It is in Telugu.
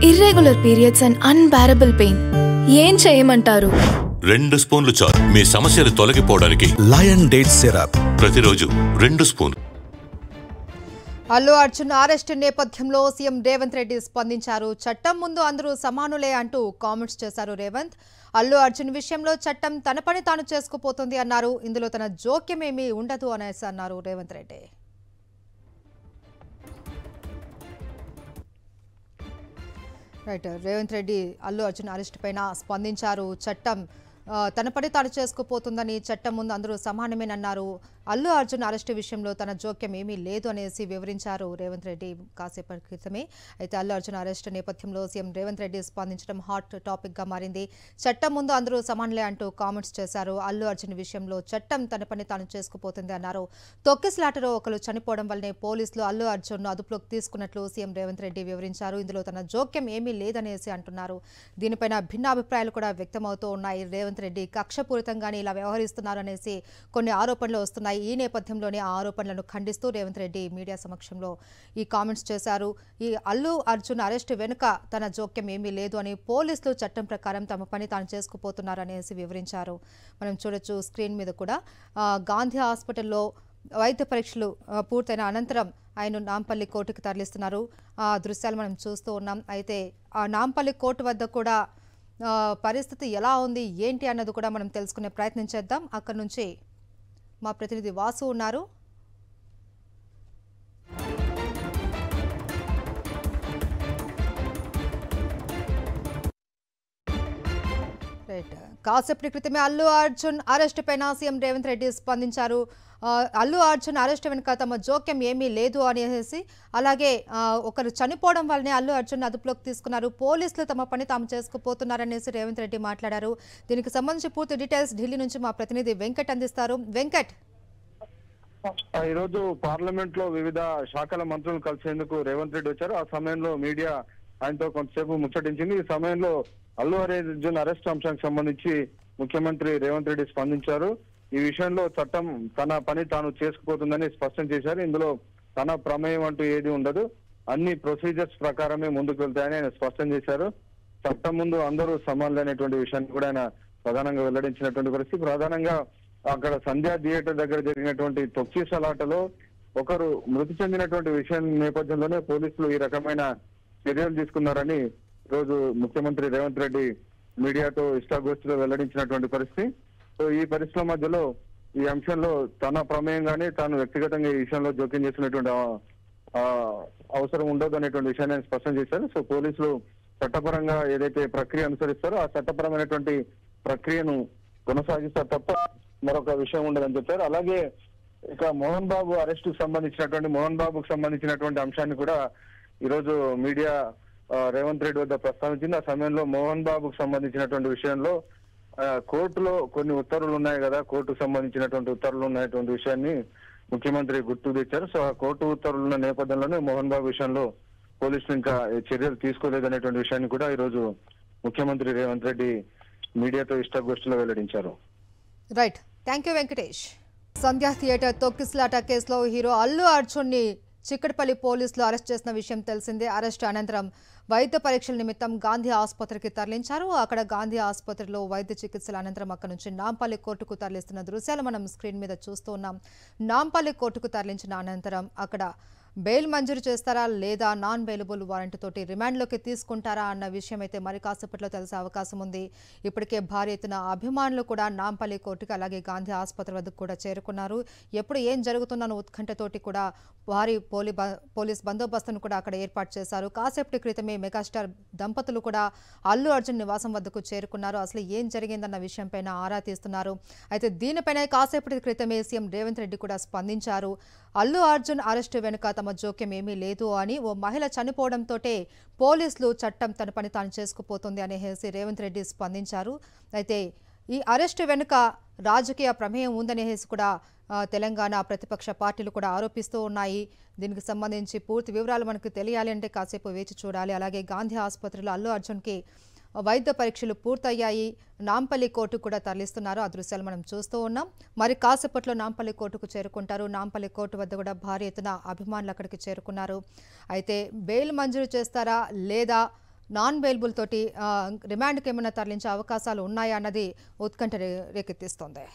irregular periods and unbearable pain. ఏం చేయమంటారు? 2 స్పూన్లు చాలు మీ సమస్యలు తొలగిపోవడానికి. లయన్ డేట్ సిరప్ ప్రతిరోజు 2 స్పూన్లు. అల్లు అర్జున్ అరెస్ట్ నేపథ్యంలో సీఎం రేవంత్ రెడ్డి స్పందించారు. చట్టం ముందు అందరూ సమానులే అంటూ కామెంట్స్ చేశారు రేవంత్. అల్లు అర్జున్ విషయంలో చట్టం తన పని తాను చేసుకుపోతుంది అన్నారు. ఇందులో తన జోక్యం ఏమీ ఉండదు అనేసి అన్నారు రేవంత్ రెడ్డి. రైట్, రేవంత్ రెడ్డి అల్లు అర్జున్ అరెస్ట్ పైన స్పందించారు. చట్టం తన పని తాను చేసుకుపోతుందని, చట్టం ముందు అందరూ సమానమేనన్నారు. అల్లు అర్జున్ అరెస్టు విషయంలో తన జోక్యం ఏమీ లేదు అనేసి వివరించారు రేవంత్ రెడ్డి కాసేపటి క్రితమే. అయితే అల్లు అర్జున్ అరెస్టు నేపథ్యంలో సీఎం రేవంత్ రెడ్డి స్పందించడం హాట్ టాపిక్గా మారింది. చట్టం ముందు అందరూ సమానులే అంటూ కామెంట్స్ చేశారు. అల్లు అర్జున్ విషయంలో చట్టం తన పని తాను చేసుకుపోతుంది అన్నారు. తొక్కిసలాటలో ఒకరు చనిపోవడం వల్లనే పోలీసులు అల్లు అర్జున్ను అదుపులోకి తీసుకున్నట్లు సీఎం రేవంత్ రెడ్డి వివరించారు. ఇందులో తన జోక్యం ఏమీ లేదనేసి అంటున్నారు. దీనిపైన భిన్నాభిప్రాయాలు కూడా వ్యక్తమవుతూ ఉన్నాయి. రేవంత్ రెడ్డి కక్షపూరితంగానే ఇలా వ్యవహరిస్తున్నారు అనేసి కొన్ని ఆరోపణలు వస్తున్నాయి. ఈ నేపథ్యంలోనే ఆ ఆరోపణలను ఖండిస్తూ రేవంత్ రెడ్డి మీడియా సమక్షంలో ఈ కామెంట్స్ చేశారు. ఈ అల్లు అర్జున్ అరెస్టు వెనుక తన జోక్యం ఏమీ లేదు అని, పోలీసులు చట్టం ప్రకారం తమ పని తాను చేసుకుపోతున్నారు అనేసి వివరించారు. మనం చూడొచ్చు స్క్రీన్ మీద కూడా. గాంధీ హాస్పిటల్లో వైద్య పరీక్షలు పూర్తయిన అనంతరం ఆయన నాంపల్లి కోర్టుకు తరలిస్తున్నారు. ఆ దృశ్యాలు మనం చూస్తూ ఉన్నాం. అయితే ఆ నాంపల్లి కోర్టు వద్ద కూడా పరిస్థితి ఎలా ఉంది ఏంటి అన్నది కూడా మనం తెలుసుకునే ప్రయత్నం చేద్దాం. అక్కడ నుంచి మా ప్రతినిధి వాసు ఉన్నారు. రైట్, కాసేపటి క్రితమే అల్లు అర్జున్ అరెస్ట్ పైన సీఎం రేవంత్ రెడ్డి స్పందించారు. అల్లు అర్జున్ అరెస్ట్ వెనుక తమ జోక్యం ఏమీ లేదు అనేసి, అలాగే ఒకరు చనిపోవడం వల్లనే అల్లు అర్జున్ అదుపులోకి తీసుకున్నారు, పోలీసులు తమ పని తాము చేసుకుపోతున్నారనేసి రేవంత్ రెడ్డి మాట్లాడారు. దీనికి సంబంధించి పూర్తి డీటెయిల్స్ ఢిల్లీ నుంచి మా ప్రతినిధి వెంకట్ అందిస్తారు. వెంకట్, ఈరోజు పార్లమెంట్ లో వివిధ శాఖల మంత్రులు కలిసేందుకు రేవంత్ రెడ్డి వచ్చారు. ఆ సమయంలో మీడియా ఆయనతో కొంతసేపు ముచ్చటించింది. ఈ సమయంలో అల్లు అర్జున్ అరెస్ట్ అంశానికి సంబంధించి ముఖ్యమంత్రి రేవంత్ రెడ్డి స్పందించారు. ఈ విషయంలో చట్టం తన పని తాను చేసుకుపోతుందని స్పష్టం చేశారు. ఇందులో తన ప్రమేయం అంటూ ఏది ఉండదు, అన్ని ప్రొసీజర్స్ ప్రకారమే ముందుకు వెళ్తాయని ఆయన స్పష్టం చేశారు. చట్టం ముందు అందరూ సమానులైనటువంటి విషయాన్ని కూడా ఆయన ప్రధానంగా వెల్లడించినటువంటి పరిస్థితి. ప్రధానంగా అక్కడ సంధ్యా థియేటర్ దగ్గర జరిగినటువంటి తొక్కిసలాటలో ఒకరు మృతి చెందినటువంటి విషయం నేపథ్యంలోనే పోలీసులు ఈ రకమైన చర్యలు తీసుకున్నారని ఈరోజు ముఖ్యమంత్రి రేవంత్ రెడ్డి మీడియాతో ఇష్టాగోష్ఠిలో వెల్లడించినటువంటి పరిస్థితి. సో ఈ పరిస్థితుల మధ్యలో ఈ అంశంలో తన ప్రమేయం కానీ తాను వ్యక్తిగతంగా ఈ విషయంలో జోక్యం చేసినటువంటి అవసరం ఉండదు అనేటువంటి విషయాన్ని ఆయన స్పష్టం చేశారు. సో పోలీసులు చట్టపరంగా ఏదైతే ప్రక్రియ అనుసరిస్తారో ఆ చట్టపరమైనటువంటి ప్రక్రియను కొనసాగిస్తారు తప్ప మరొక విషయం ఉండదని చెప్పారు. అలాగే ఇక మోహన్ బాబు అరెస్టుకు సంబంధించినటువంటి అంశాన్ని కూడా ఈరోజు మీడియా రేవంత్ రెడ్డి వద్ద ప్రస్తావించింది. ఆ సమయంలో మోహన్ బాబుకు సంబంధించినటువంటి విషయంలో కోర్టులో కొన్ని ఉత్తర్వులు ఉన్నాయి కదా, కోర్టుకు సంబంధించినటువంటి ఉత్తర్వులు ఉన్నటువంటి విషయాన్ని ముఖ్యమంత్రి గుర్తు తెచ్చారు. సో ఆ కోర్టు ఉత్తర్వులు ఉన్న నేపథ్యంలోనే మోహన్ బాబు విషయంలో పోలీసులు ఇంకా చర్యలు తీసుకోలేదనేటువంటి విషయాన్ని కూడా ఈరోజు ముఖ్యమంత్రి రేవంత్ రెడ్డి మీడియాతో ఇష్టాగోష్ఠిలో వెల్లడించారు. Right, thank you Venkatesh. Sandhya theatre తొక్కిసలాట కేసులో హీరో అల్లు అర్జున్ని చిక్కడపల్లి పోలీసులు అరెస్ట్ చేసిన విషయం తెలిసిందే. అరెస్టు అనంతరం వైద్య పరీక్షల నిమిత్తం గాంధీ ఆసుపత్రికి తరలించారు. అక్కడ గాంధీ ఆసుపత్రిలో వైద్య చికిత్సల అనంతరం అక్కడ నుంచి నాంపల్లి కోర్టుకు తరలిస్తున్న దృశ్యాలు మనం స్క్రీన్ మీద చూస్తూ ఉన్నాం. నాంపల్లి కోర్టుకు తరలించిన అనంతరం అక్కడ బెయిల్ మంజూరు చేస్తారా లేదా నాన్ బెయిలబుల్ వారెంట్ తోటి రిమాండ్లోకి తీసుకుంటారా అన్న విషయం అయితే మరి కాసేపట్లో తెలిసే అవకాశం ఉంది. ఇప్పటికే భారీ ఎత్తున అభిమానులు కూడా నాంపల్లి కోర్టుకు అలాగే గాంధీ ఆసుపత్రి వద్దకు కూడా చేరుకున్నారు. ఎప్పుడు ఏం జరుగుతుందన్న ఉత్కంఠతోటి కూడా భారీ పోలీస్ బందోబస్తును కూడా అక్కడ ఏర్పాటు చేశారు. కాసేపటి క్రితమే మెగాస్టార్ దంపతులు కూడా అల్లు అర్జున్ నివాసం వద్దకు చేరుకున్నారు. అసలు ఏం జరిగిందన్న విషయంపైన ఆరా తీస్తున్నారు. అయితే దీనిపైన కాసేపటి క్రితమే సీఎం రేవంత్ రెడ్డి కూడా స్పందించారు. అల్లు అర్జున్ అరెస్టు వెనుక తమ జోక్యం ఏమీ లేదు అని, ఓ మహిళ చనిపోవడంతో పోలీసులు చట్టం తన పని తాను చేసుకుపోతుంది అనేసి రేవంత్ రెడ్డి స్పందించారు. అయితే ఈ అరెస్టు వెనుక రాజకీయ ప్రమేయం ఉందనేసి కూడా తెలంగాణ ప్రతిపక్ష పార్టీలు కూడా ఆరోపిస్తూ ఉన్నాయి. దీనికి సంబంధించి పూర్తి వివరాలు మనకు తెలియాలి అంటే కాసేపు వేచి చూడాలి. అలాగే గాంధీ ఆసుపత్రిలో అల్లు అర్జున్కి వైద్య పరీక్షలు పూర్తయ్యాయి. నాంపల్లి కోర్టు కూడా తరలిస్తున్నారు. ఆ దృశ్యాలు మనం చూస్తూ ఉన్నాం. మరి కాసేపట్లో నాంపల్లి కోర్టుకు చేరుకుంటారు. నాంపల్లి కోర్టు వద్ద కూడా భారీ ఎత్తున అభిమానులు అక్కడికి చేరుకున్నారు. అయితే బెయిల్ మంజూరు చేస్తారా లేదా నాన్ బెయిలబుల్ తోటి రిమాండ్కి ఏమైనా తరలించే అవకాశాలు ఉన్నాయా అన్నది ఉత్కంఠ రేకెత్తిస్తోంది.